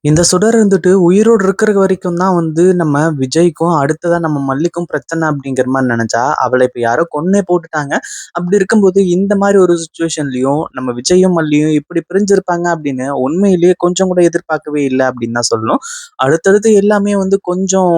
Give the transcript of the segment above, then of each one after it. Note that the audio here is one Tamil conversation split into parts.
இந்த சுடர் இருந்துட்டு உயிரோடு இருக்கிற வரைக்கும் தான் வந்து நம்ம விஜய்க்கும், அடுத்ததா நம்ம மல்லிக்கும் பிரச்சனை அப்படிங்கிற மாரி நெனச்சா, அவள இப்ப யாரோ கொன்னே போட்டுட்டாங்க. அப்படி இருக்கும்போது இந்த மாரி ஒரு சிச்சுவேஷன்லயும் நம்ம விஜயும், மல்லியும் இப்படி பிரிஞ்சிருப்பாங்க அப்படின்னு உண்மையிலேயே கொஞ்சம் கூட எதிர்பார்க்கவே இல்ல அப்படின்னு தான் சொல்லணும். அடுத்தடுத்து எல்லாமே வந்து கொஞ்சம்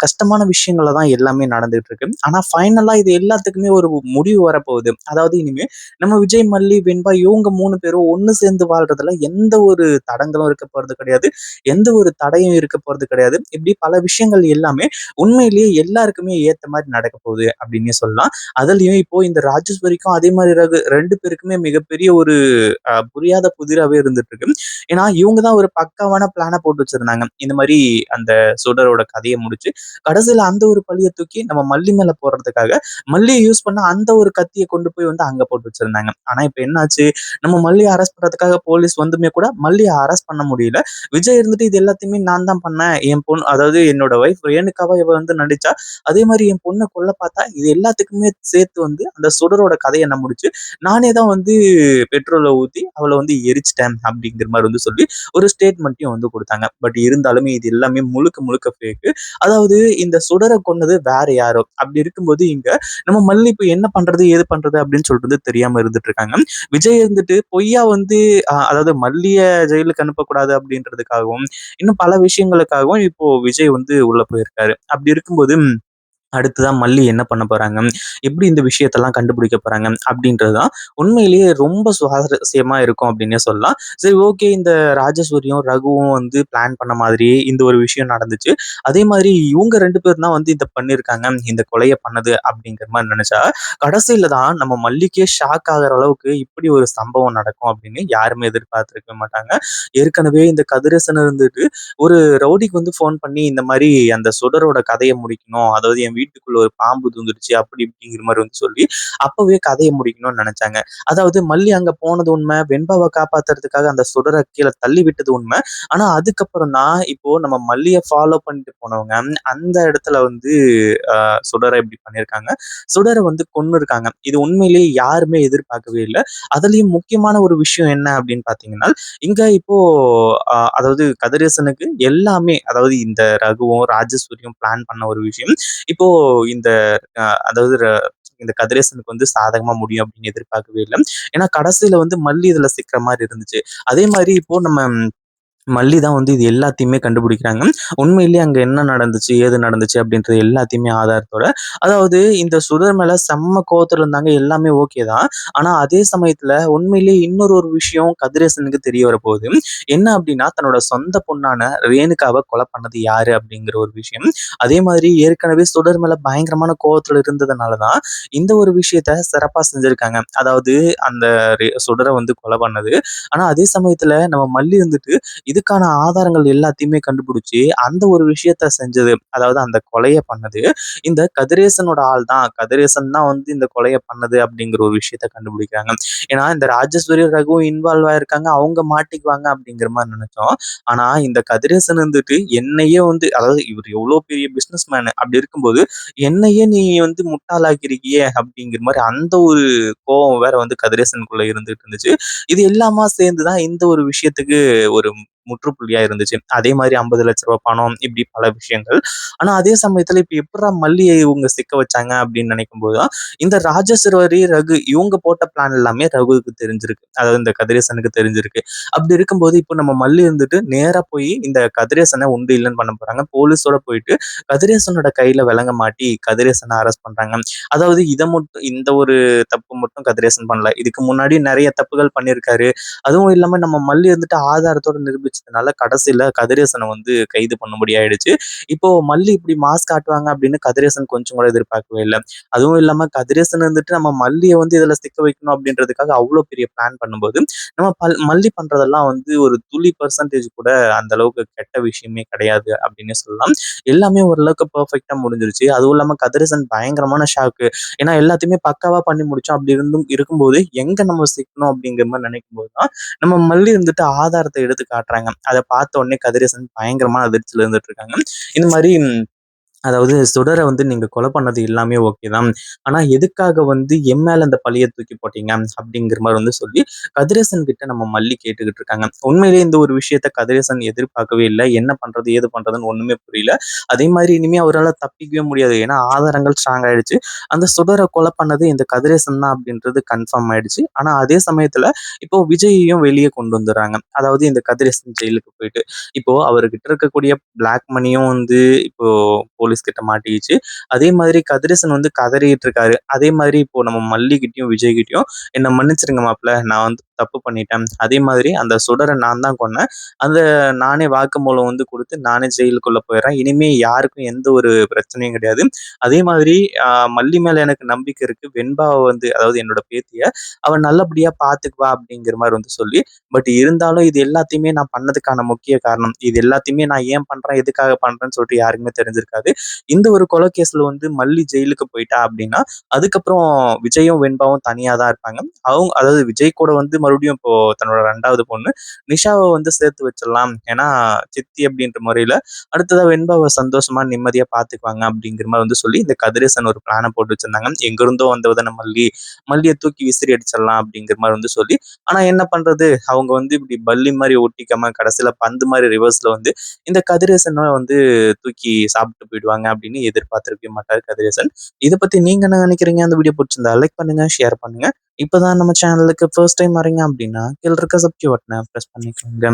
கஷ்டமான விஷயங்கள்ல தான் எல்லாமே நடந்துட்டு இருக்கு. ஆனா ஃபைனலா இது எல்லாத்துக்குமே ஒரு முடிவு வரப்போகுது. அதாவது இனிமே நம்ம விஜய், மல்லி, வெண்பா இவங்க 3 பேரும் ஒண்ணு சேர்ந்து வாழ்றதுல எந்த ஒரு தடங்களும் இருக்க போறது கிடையாது. எந்த ஒரு தடையும் இருக்க போறது கிடையாது. இப்படி பல விஷயங்கள் எல்லாமே உண்மையிலேயே எல்லாருக்குமே ஏத்த மாரி நடக்க போகுது அப்படின்னே சொல்லலாம். அதுலயும் இப்போ இந்த ராஜேஸ்வரிக்கும் அதே மாரி 2 பேருக்குமே மிகப்பெரிய ஒரு புரியாத புதிராவே இருந்துட்டு இருக்கு. ஏன்னா இவங்க தான் ஒரு பக்காவான பிளான போட்டு வச்சிருந்தாங்க. இந்த மாரி அந்த சுடரோட கதைய முடிச்சு, கடைசியில அந்த ஒரு பழிய தூக்கி நம்ம மல்லி மேல போடுறதுக்காக, மல்லிய யூஸ் பண்ண அந்த ஒரு கத்திய கொண்டு போய் வந்து அங்க போட்டு வச்சிருந்தாங்க. ஆனா இப்ப என்னாச்சு, நம்ம மல்லிய அரெஸ்ட் பண்றதுக்காக போலீஸ் வந்துமே கூட மல்லிய அரெஸ்ட் பண்ண முடியல. விஜய் இருந்துட்டு இது எல்லாத்தையுமே நான் தான் பண்ணேன். என் பொண்ணு அதாவது என்னோட ஒய்ஃப் ரேணுகாவா இவ வந்து நடிச்சா. அதே மாரி என் பொண்ண கொல்ல பார்த்தா, இது எல்லாத்துக்குமே சேர்த்து வந்து அந்த சுடரோட கதைய நான் முடிச்சு, நானே தான் வந்து பெட்ரோல ஊத்தி அவள வந்து எரிச்சுட்டேன் அப்படிங்கிற மாரி வந்து சொல்லி ஒரு ஸ்டேட்மெண்ட்டையும் வந்து குடுத்தாங்க. பட் இருந்தாலுமே இது எல்லாமே முழுக்க முழுக்க ஃபேக்கு. அதாவது இந்த சுடர கொன்னது வேற யாரோ. அப்படி இருக்கும்போது இங்க நம்ம மல்லி இப்ப என்ன பண்றது? ஏது பண்றது? அப்படின்னு சொல்றது தெரியாம இருந்துட்டு இருக்காங்க. விஜய் இருந்துட்டு பொய்யா வந்து அதாவது மல்லிய ஜெயிலுக்கு அனுப்பக்கூடாது அப்படின்றதுக்காகவும், இன்னும் பல விஷயங்களுக்காகவும் இப்போ விஜய் வந்து உள்ள போயிருக்காரு. அப்படி இருக்கும்போது அடுத்ததா மல்லி என்ன பண்ண போறாங்க? எப்படி இந்த விஷயத்தெல்லாம் கண்டுபிடிக்க போறாங்க? அப்படின்றது தான் உண்மையிலேயே ரொம்ப சுவாரஸ்யமா இருக்கும் அப்படின்னே சொல்லலாம். சரி ஓகே இந்த ராஜசூரியும், ரகுவும் வந்து பிளான் பண்ண மாதிரியே இந்த ஒரு விஷயம் நடந்துச்சு. அதே மாதிரி இவங்க 2 பேரும் தான் வந்து இத பண்ணியிருக்காங்க. இந்த கொலைய பண்ணது அப்படிங்கிற மாரி நெனச்சா, கடைசியில தான் நம்ம மல்லிக்கே ஷாக் ஆகுற அளவுக்கு இப்படி ஒரு சம்பவம் நடக்கும் அப்படின்னு யாருமே எதிர்பார்த்திருக்க மாட்டாங்க. ஏற்கனவே இந்த கதிரேசன் இருந்துட்டு ஒரு ரவுடிக்கு வந்து ஃபோன் பண்ணி இந்த மாரி அந்த சுடரோட கதைய முடிக்கணும். அதாவது என் வீட்டுக்குள்ள ஒரு பாம்பு புகுந்துருச்சு அப்படி இப்படிங்கிற மாரி வந்து சொல்லி, அப்பவே கதைய முடிக்கணும்னு நெனச்சாங்க. அதாவது மல்லி அங்க போனது உண்ம. வெண்பாவ காப்பாத்துறதுக்காக அந்த சுடர கீழ தள்ளி விட்டது உண்ம. ஆனா அதுக்கப்புறம் தான் இப்போ நம்ம மல்லிய ஃபாலோ பண்ணிட்டு போனவங்க, அந்த இடத்துல வந்து சுடர இப்படி பண்ணியிருக்காங்க. சுடர வந்து கொன்னுருக்காங்க. இது உண்மையிலேயே யாருமே எதிர்பார்க்கவே இல்ல. அதுலயும் முக்கியமான ஒரு விஷயம் என்ன அப்படின்னு பார்த்தீங்கன்னா, இங்க இப்போ அதாவது கதிரேசனுக்கு எல்லாமே அதாவது இந்த ரகுவும், ராஜேஸ்வரியும் பிளான் பண்ண ஒரு விஷயம். இப்போ இந்த அதாவது இந்த கதிரேசனுக்கு வந்து சாதகமா முடியும் அப்படின்னு எதிர்பார்க்கவே இல்ல. ஏன்னா கடைசியில வந்து மல்லி இதுல சிக்குற மாரி இருந்துச்சு. அதே மாரி இப்போ நம்ம மல்லி தான் வந்து இது எல்லாத்தையுமே கண்டுபிடிக்கிறாங்க. உண்மையிலேயே அங்க என்ன நடந்துச்சு, ஏது நடந்துச்சு அப்படின்றது எல்லாத்தையுமே ஆதாரத்தோட அதாவது இந்த சுடர் மேல செம்ம கோவத்துல இருந்தாங்க. எல்லாமே ஓகே தான். ஆனா அதே சமயத்துல உண்மையிலேயே இன்னொரு ஒரு விஷயம் கதிரேசனுக்கு தெரிய வரப்போகுது. என்ன அப்படின்னா, தன்னோட சொந்த பொண்ணான ரேணுகாவ கொலை பண்ணது யாரு அப்படிங்கிற ஒரு விஷயம். அதே மாதிரி ஏற்கனவே சுடர் மேல பயங்கரமான கோவத்துல இருந்ததுனால தான் இந்த ஒரு விஷயத்த சிறப்பா செஞ்சிருக்காங்க. அதாவது அந்த சுடர வந்து கொலை பண்ணது. ஆனா அதே சமயத்துல நம்ம மல்லி வந்துட்டு இதுக்கான ஆதாரங்கள் எல்லாத்தையுமே கண்டுபிடிச்சு, அந்த ஒரு விஷயத்த செஞ்சது. அதாவது அந்த கொலைய பண்ணது, இந்த கதிரேசனோட ஆள் தான். கதிரேசன் தான் வந்து இந்த கொலைய பண்ணது அப்படிங்கிற ஒரு விஷயத்த கண்டுபிடிக்கிறாங்க. ஏன்னா, இந்த ராஜேஸ்வரி, ரகுவும் இன்வால்வ் ஆயிருக்காங்க. அவங்க மாட்டிக்குவாங்க அப்படிங்கிற மாரி நெனச்சோம். ஆனா, இந்த கதிரேசன் வந்துட்டு என்னையே வந்து அதாவது இவரு எவ்வளோ பெரிய பிசினஸ் மேனு. அப்படி இருக்கும்போது, என்னையே நீ வந்து முட்டாளாக்கியிருக்கியே அப்படிங்கிற மாரி அந்த ஒரு கோவம் வேற வந்து கதிரேசனுக்குள்ள இருந்துட்டு இருந்துச்சு. இது எல்லாமா சேர்ந்து தான் இந்த ஒரு விஷயத்துக்கு ஒரு முற்றுப்புள்ளியா இருந்துச்சு. அதே மாரி ரூ. 50,00,000 பணம் இப்படி பல விஷயங்கள். ஆனா அதே சமயத்துல இப்ப எப்புட்றா மல்லிய இவங்க சிக்க வச்சாங்க அப்படின்னு நினைக்கும்போது தான், இந்த ராஜேஸ்வரி, ரகு இவங்க போட்ட பிளான் எல்லாமே ரகுவுக்கு தெரிஞ்சிருக்கு. அதாவது இந்த கதிரேசனுக்கு தெரிஞ்சிருக்கு. அப்படி இருக்கும்போது இப்போ நம்ம மல்லி இருந்துட்டு நேரா போய் இந்த கதிரேசன உண்டு இல்லைன்னு பண்ண போறாங்க. போலீஸோட போயிட்டு கதிரேசனோட கையில விலங்க மாட்டி கதிரேசன அரெஸ்ட் பண்றாங்க. அதாவது இத மட்டும் இந்த ஒரு தப்பு மட்டும் கதிரேசன் பண்ணல. இதுக்கு முன்னாடி நெறைய தப்புகள் பண்ணியிருக்காரு. அதுவும் இல்லாம நம்ம மல்லி வந்துட்டு ஆதாரத்தோட நிரூபிச்சதுனால கடைசியில கதிரேசன வந்து கைது பண்ணும்படி ஆயிடுச்சு. இப்போ மல்லி இப்படி மாஸ் காட்டுவாங்க அப்படின்னு கதிரேசன் கொஞ்சம் கூட எதிர்பார்க்கவே இல்ல. அதுவும் இல்லாம கதிரேசன் வந்துட்டு நம்ம மல்லிய வந்து இதுல சிக்க வைக்கணும் அப்படின்றதுக்காக அவ்ளோ பெரிய பிளான் பண்ணும்போது, நம்ம மல்லி பண்றதெல்லாம் வந்து ஒரு துளி பெர்சன்டேஜ் கூட அந்த அளவுக்கு கெட்ட விஷயமே கிடையாது அப்படின்னே சொல்லலாம். எல்லாமே ஓரளவுக்கு பெர்ஃபெக்ட்டா முடிஞ்சிருச்சு. அதுவும் இல்லாம கதிரேசன் பயங்கரமான ஷாக்கு. ஏன்னா எல்லாத்தையுமே பக்காவா பண்ணி முடிச்சோம். அப்படி இருக்கும்போது எங்க நம்ம சிக்கணும் அப்படிங்கிற மாரி நினைக்கும்போது தான், நம்ம மல்லி வந்துட்டு ஆதாரத்த எடுத்து காட்டுறாங்க. அத பார்த்த உடனே கதிரேசன் பயங்கரமான அதிர்ச்சியில இருந்துட்டு இருக்காங்க. இந்த மாரி அதாவது சுடர வந்து நீங்க கொலை பண்ணது எல்லாமே ஓகே தான். ஆனா எதுக்காக வந்து என் மேல அந்த பழிய தூக்கி போட்டீங்க? அப்படிங்கிற மாரி வந்து சொல்லி கதிரேசன் கிட்ட நம்ம மல்லி கேட்டுக்கிட்டு இருக்காங்க. உண்மையிலேயே இந்த ஒரு விஷயத்த கதிரேசன் எதிர்பார்க்கவே இல்ல. என்ன பண்றது? ஏது பண்றதுன்னு ஒண்ணுமே புரியல. அதே மாரி இனிமே அவரால தப்பிக்கவே முடியாது. ஏன்னா ஆதாரங்கள் ஸ்ட்ராங் ஆயிடுச்சு. அந்த சுடர கொலை பண்ணது இந்த கதிரேசன் தான் அப்படின்றது கன்ஃபார்ம் ஆயிடுச்சு. ஆனா அதே சமயத்துல இப்போ விஜய்யையும் வெளிய கொண்டு வந்துர்றாங்க. அதாவது இந்த கதிரேசன் ஜெயிலுக்கு போயிட்டு. இப்போ அவர்கிட்ட இருக்கக்கூடிய பிளாக் மணியும் வந்து இப்போ போலீஸ் கிட்ட மாட்டிக்கிச்சு. அதே மாதிரி கதிரேசன் வந்து கதறிட்டு இருக்காரு. அதே மாதிரி இப்போ நம்ம மல்லிகிட்டயும், விஜய்கிட்டயும் என்ன மன்னிச்சிருங்க மாப்ள. நான் வந்து தப்பு பண்ணிட்டேன். அதே மாதிரி அந்த சுடர நான் தான் கொன்னேன். அந்த நானே வாக்குமூலம் வந்து குடுத்து நானே ஜெயிலுக்குள்ள போயிர்றேன். இனிமே யாருக்கும் எந்த ஒரு பிரச்சனையும் கிடையாது. அதே மாதிரி அ மல்லி மேல எனக்கு நம்பிக்கை இருக்கு. வெண்பாவ வந்து அதாவது என்னோட பேத்திய அவ நல்லபடியா பாத்துக்குவா அப்படிங்கிற மாரி வந்து சொல்லி, பட் இருந்தாலும் இது எல்லாத்தையுமே நான் பண்ணதுக்கான முக்கிய காரணம். இது எல்லாத்தையுமே நான் ஏன் பண்றேன், எதுக்காக பண்றேன்னு சொல்லிட்டு யாருக்குமே தெரிஞ்சிருக்காது. இந்த ஒரு கொலை கேஸ்ல வந்து மல்லி ஜெயிலுக்கு போயிட்டா அப்படின்னா, அதுக்கப்புறம் விஜயும், வெண்பாவும் தனியா தான் இருப்பாங்க. அதாவது விஜய் கூட வந்து மறுபடியும் இப்போ தன்னோட 2வது பொண்ணு நிஷாவ வந்து சேர்த்து வச்சிடலாம். ஏன்னா, சித்தி அப்படின்ற முறையில அடுத்ததா வெண்பாவ சந்தோஷமா, நிம்மதியா பார்த்துக்குவாங்க அப்படிங்கிற மாரி வந்து சொல்லி, இந்த கதிரேசன் ஒரு பிளான போட்டு வச்சிருந்தாங்க. எங்கிருந்தோ வந்தவ தான மல்லி. மல்லிய தூக்கி விசிறி அடிச்சிடலாம் அப்படிங்கிற மாரி வந்து சொல்லி, ஆனா என்ன பண்றது? அவங்க வந்து இப்படி பல்லி மாரி ஒட்டிக்காம கடைசியில பந்து மாரி ரிவர்ஸ்ல வந்து இந்த கதிரேசன வந்து தூக்கி சாப்பிட்டு போயிடுவாங்க அப்படின்னு எதிர்பார்த்திருக்கவே மாட்டாரு கதிரேசன். இத பத்தி நீங்க என்ன நினைக்கிறீங்க? அந்த வீடியோ புடிச்சிருந்தா லைக் பண்ணுங்க, ஷேர் பண்ணுங்க. இப்பதான் நம்ம சேனலுக்கு ஃபர்ஸ்ட் டைம் வரீங்க அப்படின்னா, கீழ இருக்க சப்ஸ்கிரைப் பட்டன பிரஸ் பண்ணிக்கோங்க.